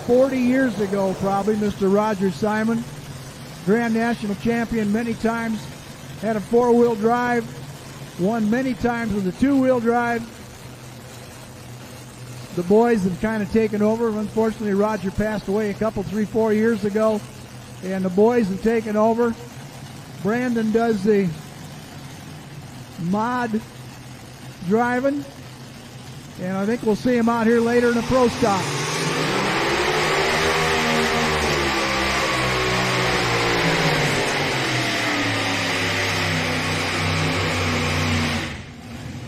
40 years ago, probably, Mr. Roger Simon. Grand National champion many times. Had a four-wheel drive. Won many times with a two-wheel drive. The boys have kind of taken over. Unfortunately, Roger passed away a couple, 3-4 years ago. And the boys have taken over. Brandon does the mod driving. And I think we'll see him out here later in the pro stock.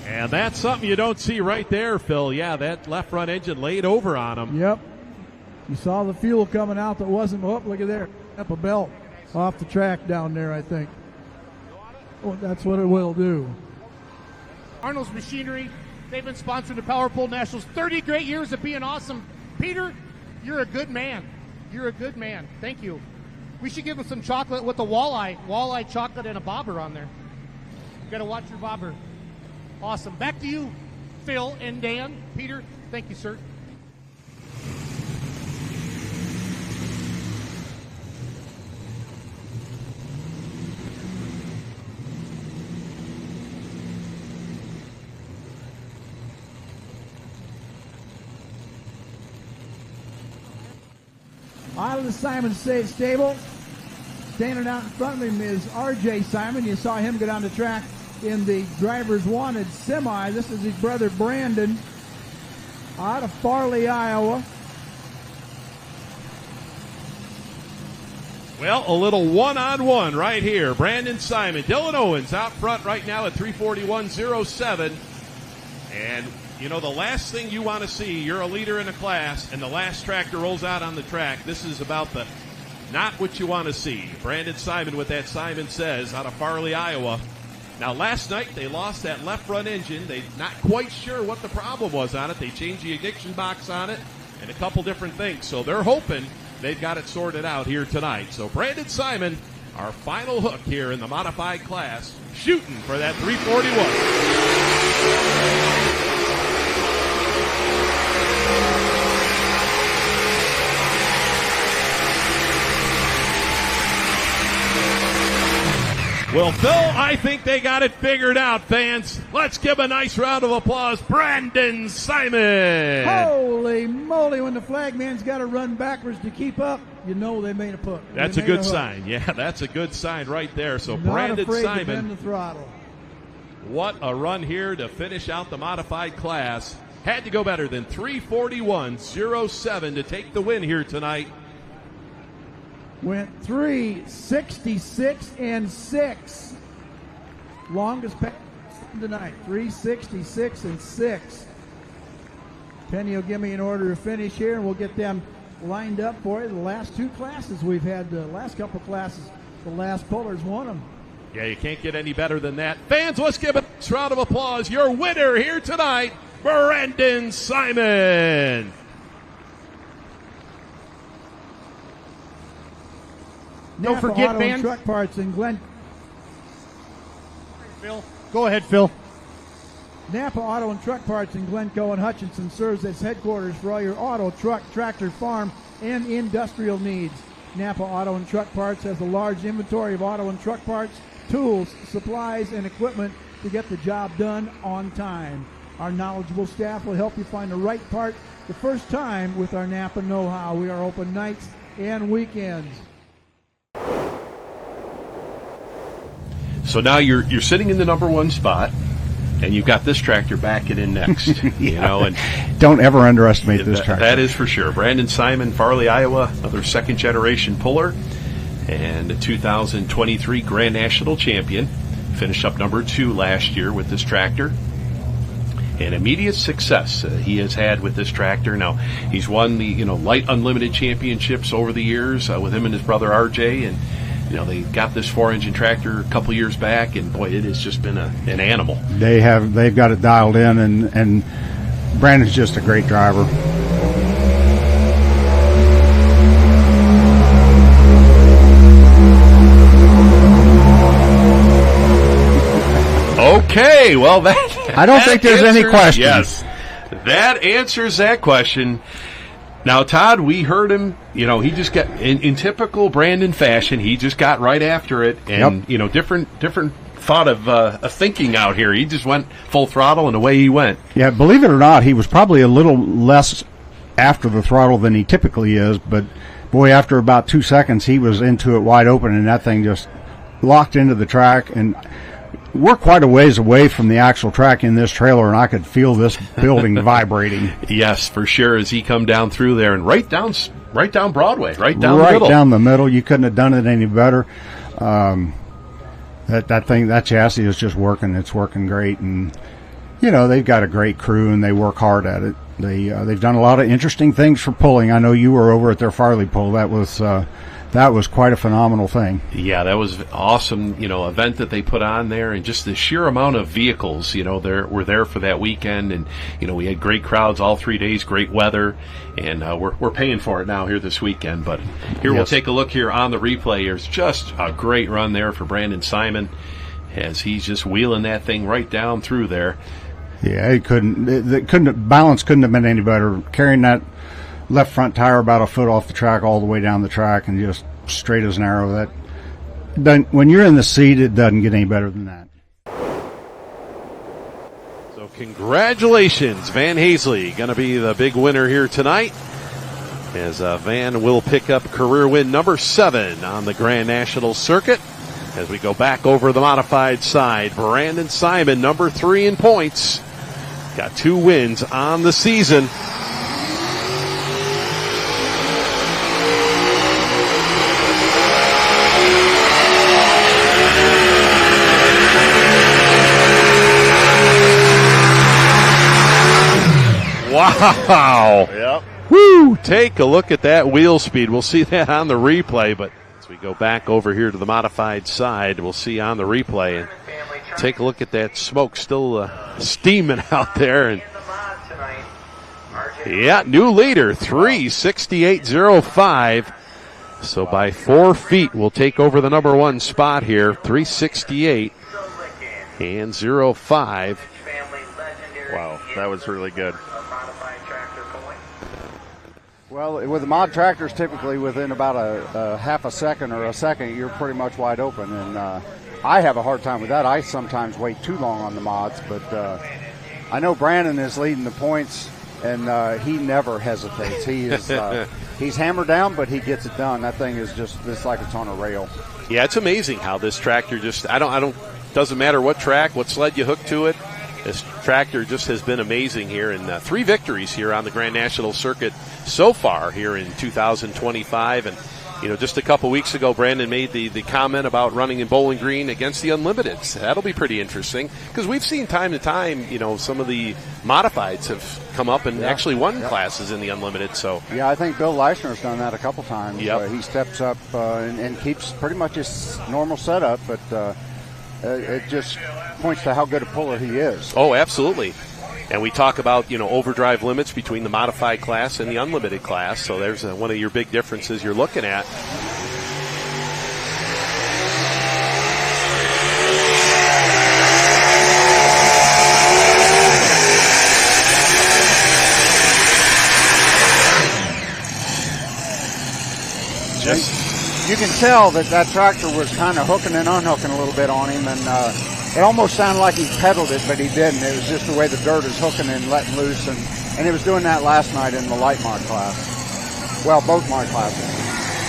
And that's something you don't see right there, Phil. Yeah, that left front engine laid over on him. Yep. You saw the fuel coming out that wasn't, oh, look at there. Up a belt off the track down there, I think. Oh, that's what it will do. Arnold's Machinery, they've been sponsoring the Power Pole Nationals 30 great years of being awesome. Peter, you're a good man. You're a good man. Thank you. We should give him some chocolate with a walleye chocolate and a bobber on there. You got to watch your bobber. Awesome. Back to you, Phil and Dan. Peter, thank you, sir. Out of the Simon Sez stable, standing out in front of him is R.J. Simon. You saw him get on the track in the Drivers Wanted semi. This is his brother Brandon out of Farley, Iowa. Well, a little one-on-one right here. Brandon Simon. Dylan Owens out front right now at 341.07. And, you know, the last thing you want to see, you're a leader in a class, and the last tractor rolls out on the track. This is about the not what you want to see. Brandon Simon with that Simon Sez out of Farley, Iowa. Now, last night they lost that left front engine. They're not quite sure what the problem was on it. They changed the ignition box on it and a couple different things. So they're hoping they've got it sorted out here tonight. So Brandon Simon, our final hook here in the modified class, shooting for that 341. Well, Phil, I think they got it figured out, fans. Let's give a nice round of applause. Brandon Simon. Holy moly, when the flagman's got to run backwards to keep up, you know they made a hook. That's a good sign. Yeah, that's a good sign right there. So Not Brandon afraid Simon, to bend the throttle. What a run here to finish out the modified class. Had to go better than 341.07 to take the win here tonight. Went 366.6. Longest pass tonight, 366.6. Penny will give me an order of finish here, and we'll get them lined up for you. The last two classes we've had, the last couple classes, the last pullers won them. Yeah, you can't get any better than that. Fans, let's give a round of applause. Your winner here tonight, Brandon Simon. Don't forget, Auto and Truck Parts in Glen. Phil, go ahead, Phil. Napa Auto and Truck Parts in Glencoe and Hutchinson serves as headquarters for all your auto, truck, tractor, farm, and industrial needs. Napa Auto and Truck Parts has a large inventory of auto and truck parts, tools, supplies, and equipment to get the job done on time. Our knowledgeable staff will help you find the right part the first time with our Napa know-how. We are open nights and weekends. So now you're sitting in the number one spot, and you've got this tractor backing in next. Yeah. You know, and don't ever underestimate this tractor. That is for sure. Brandon Simon, Farley, Iowa, another second generation puller, and a 2023 Grand National champion. Finished up number 2 last year with this tractor. And immediate success he has had with this tractor. Now he's won the light unlimited championships over the years with him and his brother RJ, and they got this 4-engine tractor a couple years back, and boy, it has just been an animal. They've got it dialed in, and Brandon's just a great driver. Okay, well I don't think there's any question. Yes, that answers that question. Now, Todd, we heard him, he just got, in typical Brandon fashion, he just got right after it. And, different thought of thinking out here. He just went full throttle, and away he went. Yeah, believe it or not, he was probably a little less after the throttle than he typically is. But, boy, after about 2 seconds, he was into it wide open, and that thing just locked into the track. And we're quite a ways away from the actual track in this trailer, and I could feel this building vibrating. Yes, for sure, as he come down through there and right down Broadway, right down the middle. Right down the middle. You couldn't have done it any better. That chassis is just working. It's working great, and they've got a great crew and they work hard at it. They've done a lot of interesting things for pulling. I know you were over at their Farley pull. That was quite a phenomenal thing. Yeah, that was awesome, event that they put on there, and just the sheer amount of vehicles, were there for that weekend, and, we had great crowds all 3 days, great weather, and we're paying for it now here this weekend. But here We'll take a look here on the replay. There's just a great run there for Brandon Simon as he's just wheeling that thing right down through there. Yeah, balance couldn't have been any better. Carrying that left front tire about a foot off the track all the way down the track and just straight as an arrow. When you're in the seat, it doesn't get any better than that. So congratulations, Van Hazley, going to be the big winner here tonight, as Van will pick up career win number 7 on the Grand National Circuit. As we go back over the modified side, Brandon Simon, number 3 in points, got 2 wins on the season. Wow. Yep. Woo! Take a look at that wheel speed. We'll see that on the replay, but as we go back over here to the modified side, we'll see on the replay. And take a look at that smoke still steaming out there. And yeah, new leader, 3:68.05. So by 4 feet, we'll take over the number 1 spot here, 3:68 and 05. Wow, that was really good. Well, with the mod tractors, typically within about a half a second or a second, you're pretty much wide open. And I have a hard time with that. I sometimes wait too long on the mods, but I know Brandon is leading the points, and he never hesitates. He is he's hammered down, but he gets it done. That thing is it's like it's on a rail. Yeah, it's amazing how this tractor doesn't matter what track, what sled you hook to it. This tractor just has been amazing here, and 3 victories here on the Grand National Circuit so far here in 2025. And, just a couple weeks ago, Brandon made the comment about running in Bowling Green against the Unlimiteds. That'll be pretty interesting, because we've seen time to time, some of the modifieds have come up and actually won classes in the Unlimited. So yeah, I think Bill Leishner's done that a couple times. Yep. He steps up and keeps pretty much his normal setup, but it just points to how good a puller he is. Oh, absolutely. And we talk about, overdrive limits between the modified class and the unlimited class. So there's one of your big differences you're looking at. You can tell that tractor was kind of hooking and unhooking a little bit on him, and it almost sounded like he pedaled it, but he didn't. It was just the way the dirt is hooking and letting loose, and he was doing that last night in the light mod class. Well, both mod classes.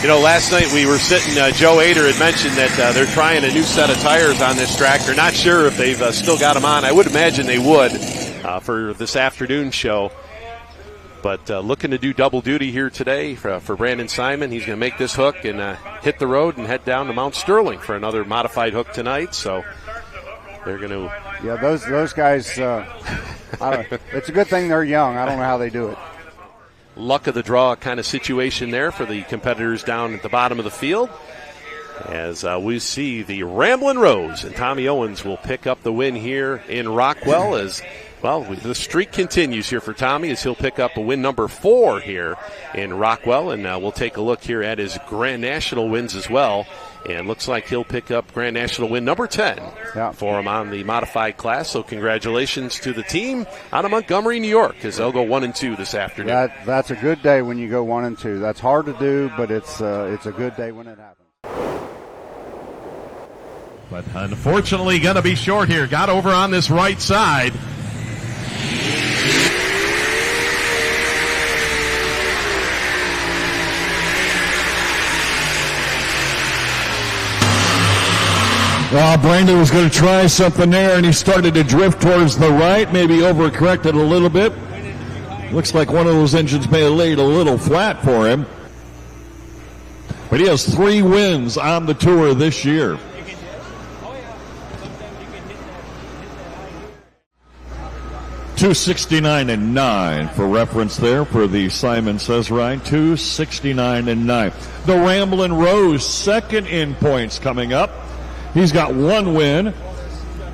Last night we were sitting, Joe Ader had mentioned that they're trying a new set of tires on this tractor. Not sure if they've still got them on. I would imagine they would for this afternoon show. But looking to do double duty here today for Brandon Simon. He's going to make this hook and hit the road and head down to Mount Sterling for another modified hook tonight. So they're going to... Yeah, those guys, it's a good thing they're young. I don't know how they do it. Luck of the draw kind of situation there for the competitors down at the bottom of the field. As we see the Ramblin' Rose, and Tommy Owens will pick up the win here in Rockwell as... Well, the streak continues here for Tommy as he'll pick up a win number 4 here in Rockwell, and we'll take a look here at his Grand National wins as well. And looks like he'll pick up Grand National win number 10 for him on the modified class. So congratulations to the team out of Montgomery, New York, as they'll go 1 and 2 this afternoon. That's a good day when you go 1 and 2. That's hard to do, but it's a good day when it happens. But unfortunately going to be short here. Got over on this right side. Well, Brandon was going to try something there, and he started to drift towards the right, maybe overcorrected a little bit. Looks like one of those engines may have laid a little flat for him. But he has 3 wins on the tour this year. $269.9 for reference there for the Simon Sez ride. $269.9. The Ramblin' Rose, second in points coming up. He's got 1 win.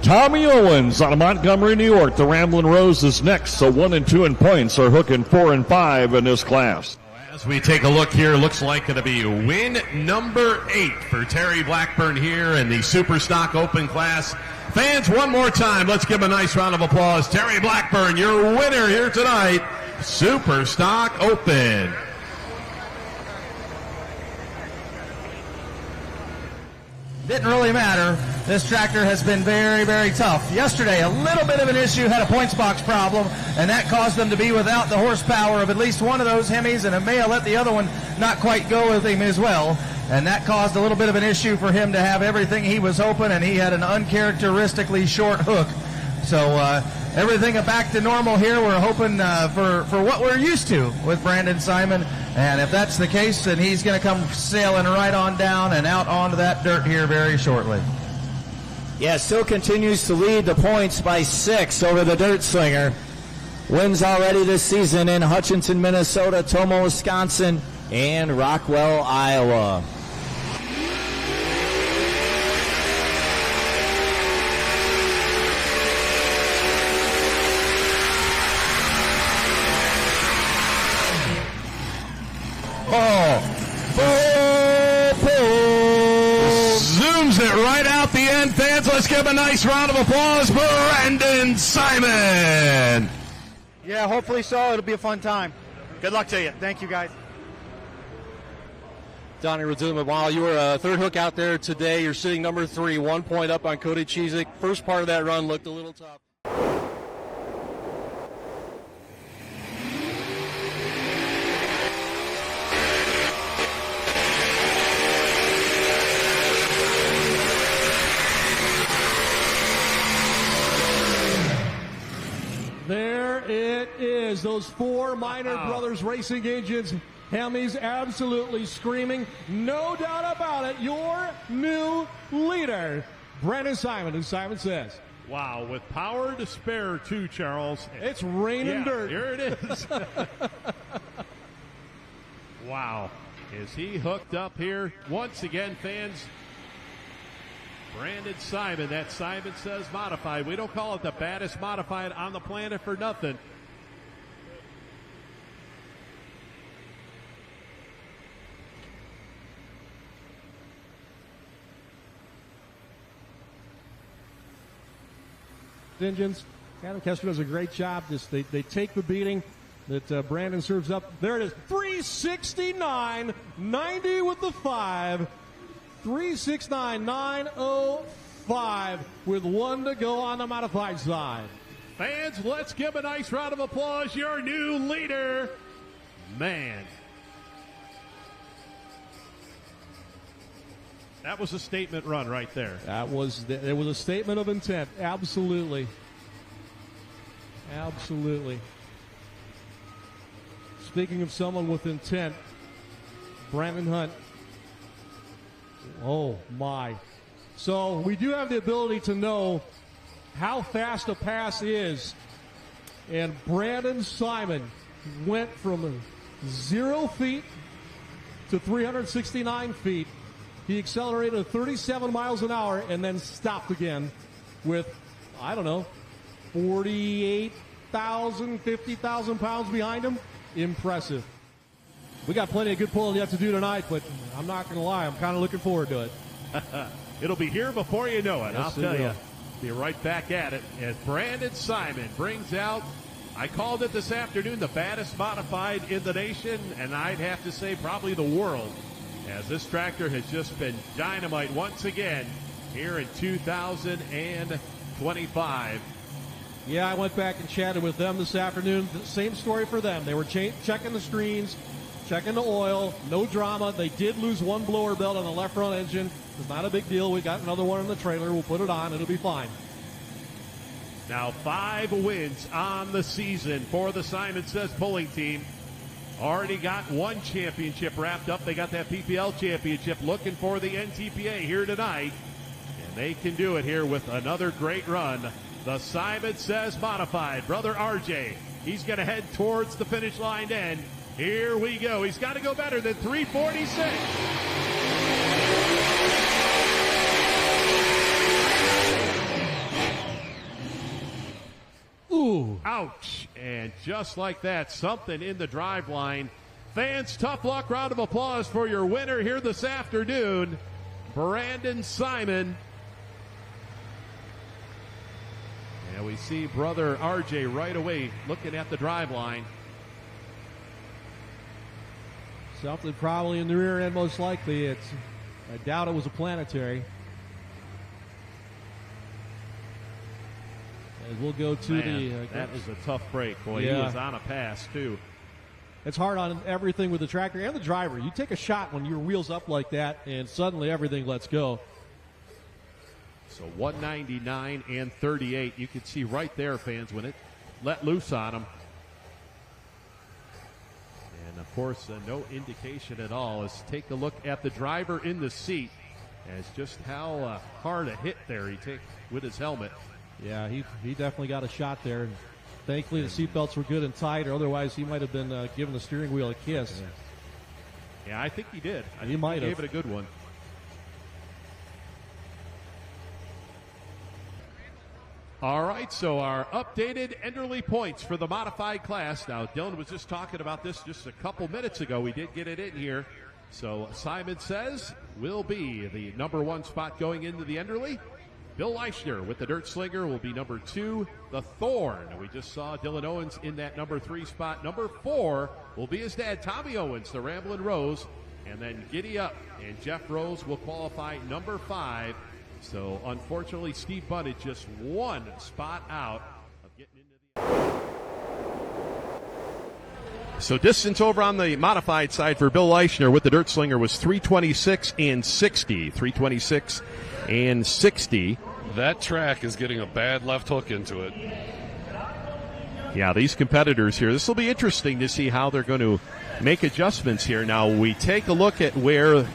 Tommy Owens out of Montgomery, New York. The Ramblin' Rose is next, so 1 and 2 in points are hooking 4 and 5 in this class. As we take a look here, looks like it'll be win number 8 for Terry Blackburn here in the Super Stock Open class. Fans, one more time, let's give him a nice round of applause. Terry Blackburn, your winner here tonight, Super Stock Open. Didn't really matter. This tractor has been very, very tough. Yesterday, a little bit of an issue, had a points box problem, and that caused them to be without the horsepower of at least one of those Hemis, and it may have let the other one not quite go with him as well. And that caused a little bit of an issue for him to have everything he was hoping, and he had an uncharacteristically short hook. So everything back to normal here. We're hoping for what we're used to with Brandon Simon. And if that's the case, then he's going to come sailing right on down and out onto that dirt here very shortly. Yeah, still continues to lead the points by 6 over the Dirt Slinger. Wins already this season in Hutchinson, Minnesota, Tomo, Wisconsin, and Rockwell, Iowa. Zooms it right out the end, fans. Let's give him a nice round of applause for Brandon Simon. Yeah, hopefully so. It'll be a fun time. Good luck to you. Thank you, guys. Donnie Razuma, while you were a third hook out there today, you're sitting number 3, 1 point up on Cody Cheezick. First part of that run looked a little tough. There it is. Those 4 Minor Brothers Racing engines. Hemis absolutely screaming. No doubt about it. Your new leader, Brandon Simon, who Simon Sez. Wow, with power to spare too, Charles. It's raining dirt. Here it is. Wow. Is he hooked up here? Once again, fans, Brandon Simon, that Simon Sez modified. We don't call it the baddest modified on the planet for nothing. Engines. Adam Kessler does a great job. They take the beating that Brandon serves up. There it is. 369.90 with the 5. 369.905 with 1 to go on the modified side. Fans, let's give a nice round of applause. Your new leader, man. That was a statement run right there. It was a statement of intent. Absolutely. Absolutely. Speaking of someone with intent, Brandon Hunt. Oh, my. So we do have the ability to know how fast a pass is. And Brandon Simon went from 0 feet to 369 feet. He accelerated at 37 miles an hour and then stopped again with, 48,000, 50,000 pounds behind him. Impressive. We got plenty of good pulling yet to do tonight, but I'm not going to lie. I'm kind of looking forward to it. It'll be here before you know it. Yes, I'll tell it you. will. Be right back at it as Brandon Simon brings out, I called it this afternoon, the baddest modified in the nation, and I'd have to say probably the world, as this tractor has just been dynamite once again here in 2025. Yeah, I went back and chatted with them this afternoon. Same story for them. They were checking the screens, checking the oil, no drama. They did lose one blower belt on the left front engine. It's not a big deal. We got another one in the trailer. We'll put it on. It'll be fine. Now 5 wins on the season for the Simon Sez pulling team. Already got 1 championship wrapped up. They got that PPL championship, looking for the NTPA here tonight. And they can do it here with another great run. The Simon Sez modified. Brother RJ, he's going to head towards the finish line end. Here we go. He's got to go better than 346. Ooh. Ouch. And just like that, something in the drive line. Fans, tough luck. Round of applause for your winner here this afternoon, Brandon Simon. And we see brother RJ right away looking at the drive line. Something probably in the rear end, most likely. I doubt it was a planetary. As we'll go to that is a tough break, boy. Yeah. He was on a pass, too. It's hard on everything with the tractor and the driver. You take a shot when your wheel's up like that, and suddenly everything lets go. So 199 and 38. You can see right there, fans, when it let loose on him. And, of course, no indication at all. Let's take a look at the driver in the seat as just how hard a hit there he took with his helmet. Yeah, he definitely got a shot there. And thankfully, the seatbelts were good and tight, or otherwise he might have been giving the steering wheel a kiss. Yeah, I think he did. He might have. Gave it a good one. All right, so our updated Enderley points for the modified class. Now, Dylan was just talking about this just a couple minutes ago. We did get it in here. So Simon Sez will be the number 1 spot going into the Enderley. Bill Leischner with the Dirt Slinger will be number 2. The Thorn, we just saw Dylan Owens in that number 3 spot. Number 4 will be his dad, Tommy Owens, the Ramblin' Rose. And then Giddy Up, and Jeff Rose will qualify number 5. So, unfortunately, Steve Bunnett just 1 spot out of getting into the... So, distance over on the modified side for Bill Leischner with the Dirt Slinger was 326 and 60. 326 and 60. That track is getting a bad left hook into it. Yeah, these competitors here, this will be interesting to see how they're going to make adjustments here. Now, we take a look at where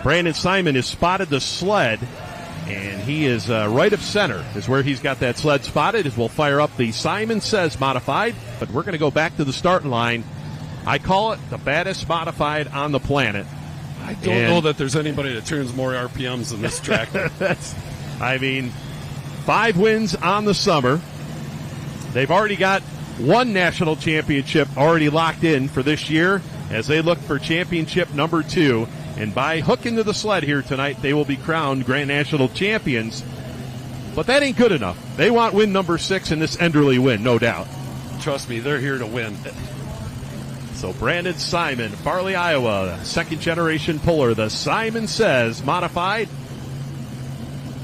Brandon Simon has spotted the sled, and he is right of center is where he's got that sled spotted, as we'll fire up the Simon Sez modified. But we're going to go back to the starting line. I call it the baddest modified on the planet. I don't know that there's anybody that turns more RPMs than this tractor. 5 wins on the summer. They've already got 1 national championship already locked in for this year as they look for championship number 2. And by hooking to the sled here tonight, they will be crowned Grand National champions. But that ain't good enough. They want win number 6 in this Enderley win, no doubt. Trust me, they're here to win. So Brandon Simon, Farley, Iowa, second-generation puller, the Simon Sez modified.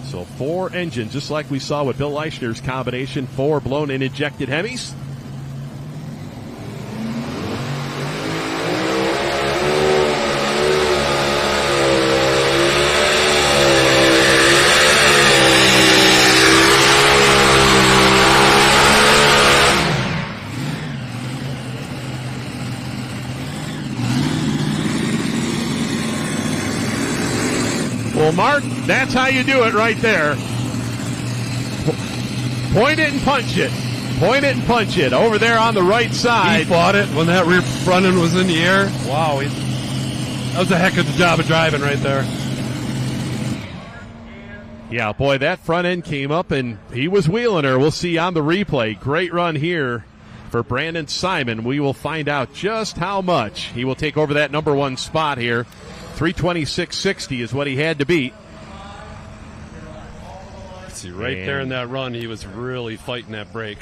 So 4 engines, just like we saw with Bill Leischner's combination, 4 blown and injected Hemis. Well, Mark, that's how you do it right there. Point it and punch it. Point it and punch it. Over there on the right side. He fought it when that rear front end was in the air. Wow. That was a heck of a job of driving right there. Yeah, boy, that front end came up and he was wheeling her. We'll see on the replay. Great run here for Brandon Simon. We will find out just how much he will take over that number 1 spot here. 326.60 is what he had to beat. See, right there in that run, he was really fighting that break.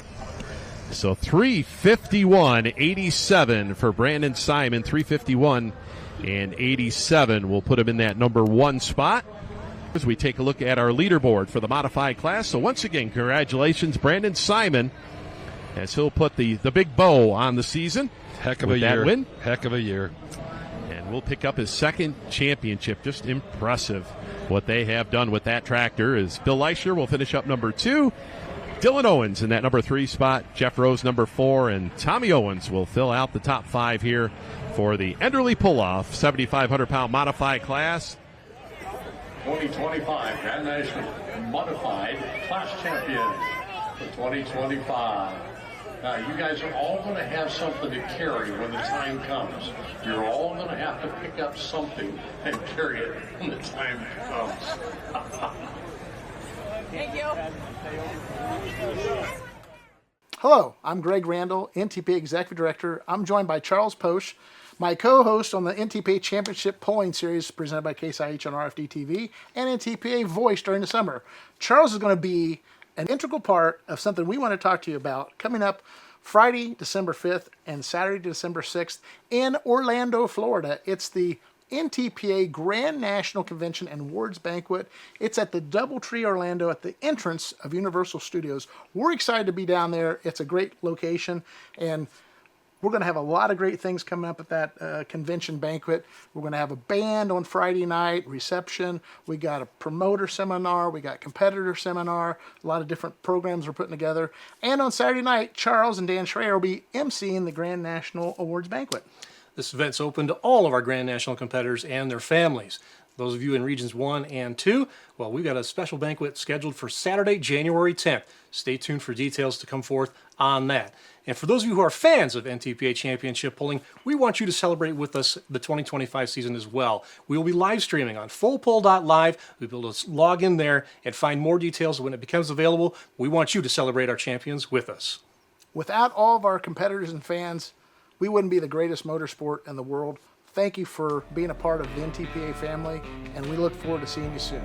So 3:51.87 for Brandon Simon. 3:51.87 will put him in that number 1 spot. As we take a look at our leaderboard for the modified class. So once again, congratulations, Brandon Simon, as he'll put the big bow on the season. Heck of a year. That win. Heck of a year. And will pick up his 2nd championship. Just impressive what they have done with that tractor. As Bill Leishner will finish up number 2. Dylan Owens in that number 3 spot. Jeff Rose number 4. And Tommy Owens will fill out the top 5 here for the Enderley Pull-Off 7,500-pound modified class. 2025 Grand National Modified Class Champion for 2025. Now, you guys are all going to have something to carry when the time comes. You're all going to have to pick up something and carry it when the time comes. Thank you. Hello, I'm Greg Randall, NTPA Executive Director. I'm joined by Charles Posch, my co-host on the NTPA Championship Polling Series presented by Case IH on RFD TV and NTPA Voice during the summer. Charles is going to be an integral part of something we want to talk to you about coming up Friday, December 5th and Saturday, December 6th in Orlando, Florida. It's the NTPA Grand National Convention and Awards Banquet. It's at the Doubletree Orlando at the entrance of Universal Studios. We're excited to be down there. It's a great location, and we're going to have a lot of great things coming up at that convention banquet. We're going to have a band on Friday night, reception. We got a promoter seminar. We got competitor seminar. A lot of different programs we're putting together. And on Saturday night, Charles and Dan Schreier will be emceeing the Grand National Awards Banquet. This event's open to all of our Grand National competitors and their families. Those of you in Regions 1 and 2, well, we've got a special banquet scheduled for Saturday, January 10th. Stay tuned for details to come forth on that. And for those of you who are fans of NTPA Championship Polling, we want you to celebrate with us the 2025 season as well. We will be live streaming on fullpoll.live. We'll be able to log in there and find more details when it becomes available. We want you to celebrate our champions with us. Without all of our competitors and fans, we wouldn't be the greatest motorsport in the world. Thank you for being a part of the NTPA family, and we look forward to seeing you soon.